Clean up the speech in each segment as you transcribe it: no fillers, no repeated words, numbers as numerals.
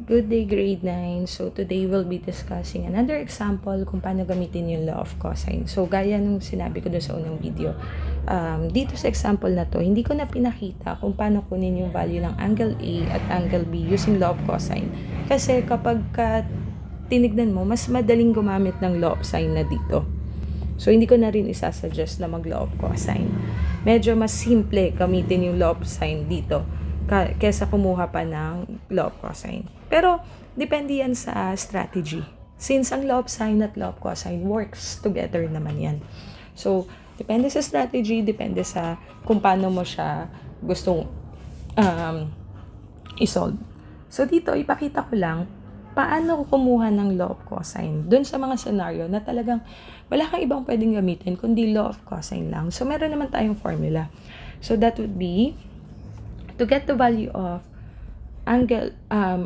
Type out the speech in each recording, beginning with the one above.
Good day, grade 9. So, today we'll be discussing another example kung paano gamitin yung law of cosine. So, gaya nung sinabi ko doon sa unang video, dito sa example na to, hindi ko na pinakita kung paano kunin yung value ng angle A at angle B using law of cosine. Kasi kapag tinignan mo, mas madaling gumamit ng law of sine na dito. So, hindi ko na rin isasuggest na mag-law of cosine. Medyo mas simple gamitin yung law of sine dito kesa kumuha pa ng law of cosine. Pero, depende yan sa strategy. Since ang law of sine at law of cosine works together naman yan. So, depende sa strategy, depende sa kung paano mo siya gustong isolve. So, dito, ipakita ko lang paano kumuha ng law of cosine dun sa mga scenario na talagang wala kang ibang pwedeng gamitin kundi law of cosine lang. So, meron naman tayong formula. So, that would be to get the value of angle A,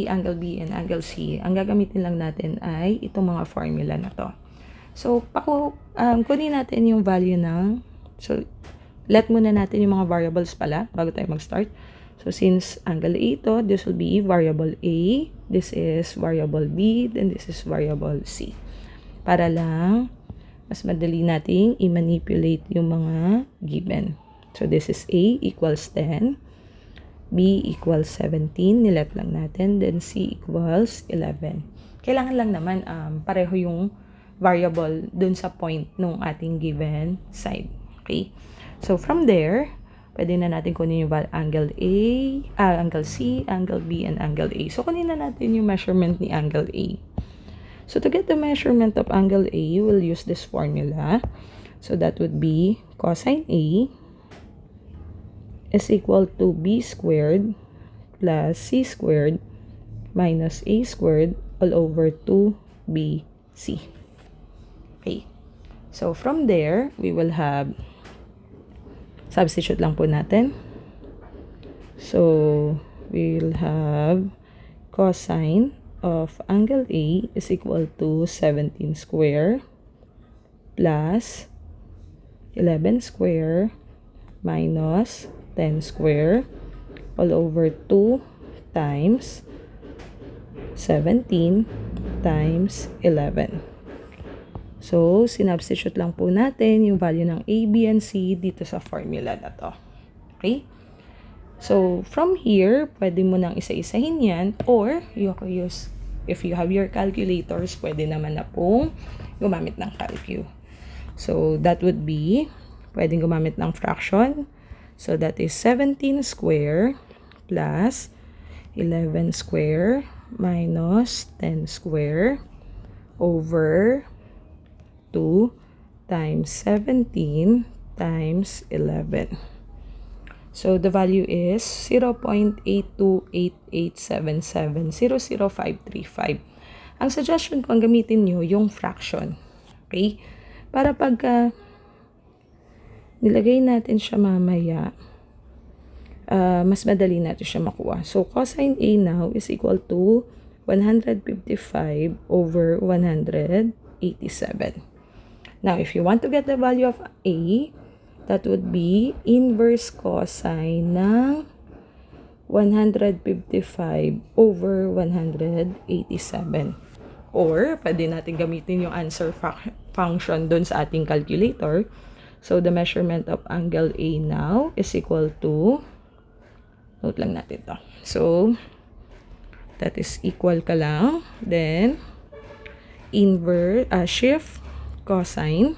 angle B, and angle C, ang gagamitin lang natin ay itong mga formula na to. So, kunin natin yung value ng, so, let muna natin yung mga variables pala bago tayo mag-start. So, since angle A ito, this will be variable A, this is variable B, then this is variable C. Para lang, mas madali nating i-manipulate yung mga given. So, this is A equals 10, B equals 17, nilet lang natin, then C equals 11. Kailangan lang naman pareho yung variable dun sa point nung ating given side. Okay? So, from there, pwede na natin kunin yung angle A, angle C, angle B, and angle A. So, kunin na natin yung measurement ni angle A. So, to get the measurement of angle A, we'll use this formula. So, that would be cosine A is equal to B squared plus C squared minus A squared all over 2BC. Okay. So, from there, we will have, substitute lang po natin. So, we will have cosine of angle A is equal to 17 square plus 11 square minus 10 square all over 2 times 17 times 11. So, sinubstitute lang po natin yung value ng A, B, and C dito sa formula na to. Okay? So, from here, pwede mo nang isa-isahin yan, or you can use, if you have your calculators, pwede naman na pong gumamit ng calcu. So, that would be, pwedeng gumamit ng fraction. So, that is 17 square plus 11 square minus 10 square over 2 times 17 times 11. So, the value is 0.828877000535. Ang suggestion ko, ang gamitin nyo yung fraction. Okay? Para pagka nilagay natin siya mamaya, mas madali natin siya makuha. So, cosine A now is equal to 155 over 187. Now, if you want to get the value of A, that would be inverse cosine ng 155 over 187. Or, pwede natin gamitin yung answer function dun sa ating calculator. So, the measurement of angle A now is equal to, note lang natin to. So, that is equal ka lang. Then, shift cosine.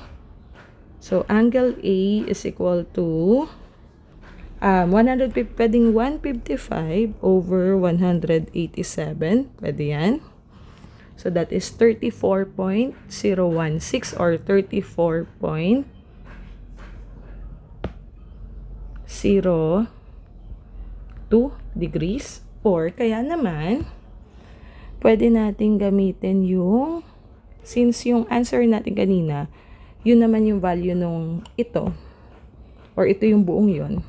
So, angle A is equal to 150, pwedeng 155 over 187. Pwede yan. So, that is 34.016 or 34.02 degrees. Or, kaya naman, pwede natin gamitin yung, since yung answer natin kanina, yun naman yung value nung ito, or ito yung buong yun.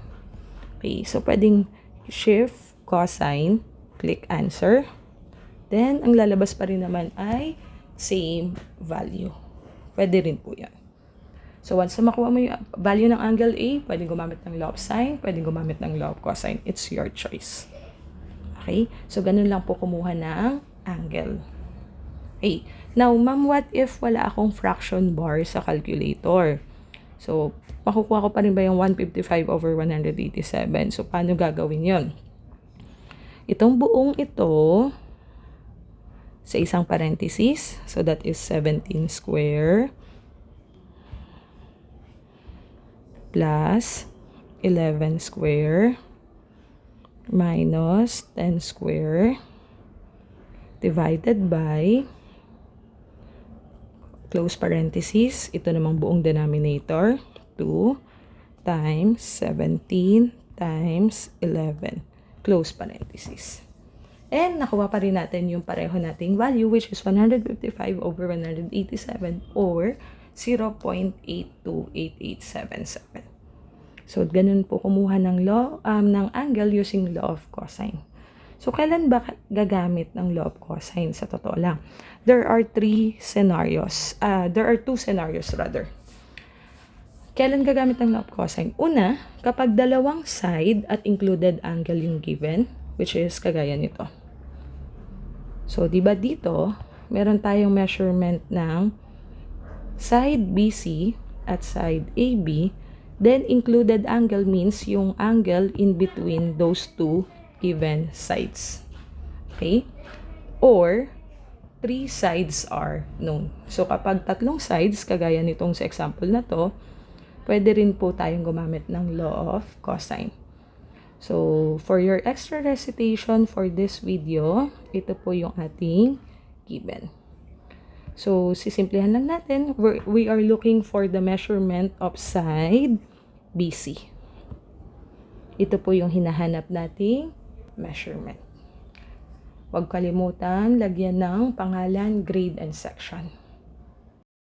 Okay, so pwedeng shift, cosine, click answer. Then, ang lalabas pa rin naman ay same value. Pwede rin po yan. So, once na makuha mo yung value ng angle A, pwedeng gumamit ng law of sine, pwedeng gumamit ng law of cosine. It's your choice. Okay? So, ganun lang po kumuha ng angle. Okay. Now, ma'am, what if wala akong fraction bar sa calculator? So, makukuha ko pa rin ba yung 155 over 187? So, paano gagawin yon? Itong buong ito sa isang parenthesis. So, that is 17 square plus 11 square minus 10 square divided by close parenthesis, ito namang buong denominator, 2 times 17 times 11, close parenthesis. And nakuha pa rin natin yung pareho nating value, which is 155 over 187 or 0.828877. So, ganun po kumuha ng angle using law of cosine. So, kailan ba gagamit ng law of cosine? Sa totoo lang, there are two scenarios rather. Kailan gagamit ng law of cosine? Una, kapag dalawang side at included angle yung given, which is kagaya nito. So, di ba dito, meron tayong measurement ng side BC at side AB, then included angle means yung angle in between those two given sides. Okay? Or, 3 sides are known. So, kapag tatlong sides, kagaya nitong sa example na to, pwede rin po tayong gumamit ng law of cosine. So, for your extra recitation for this video, ito po yung ating given. So, sisimplihan lang natin. We are looking for the measurement of side BC. Ito po yung hinahanap nating measurement. Huwag kalimutan, lagyan ng pangalan, grade, and section.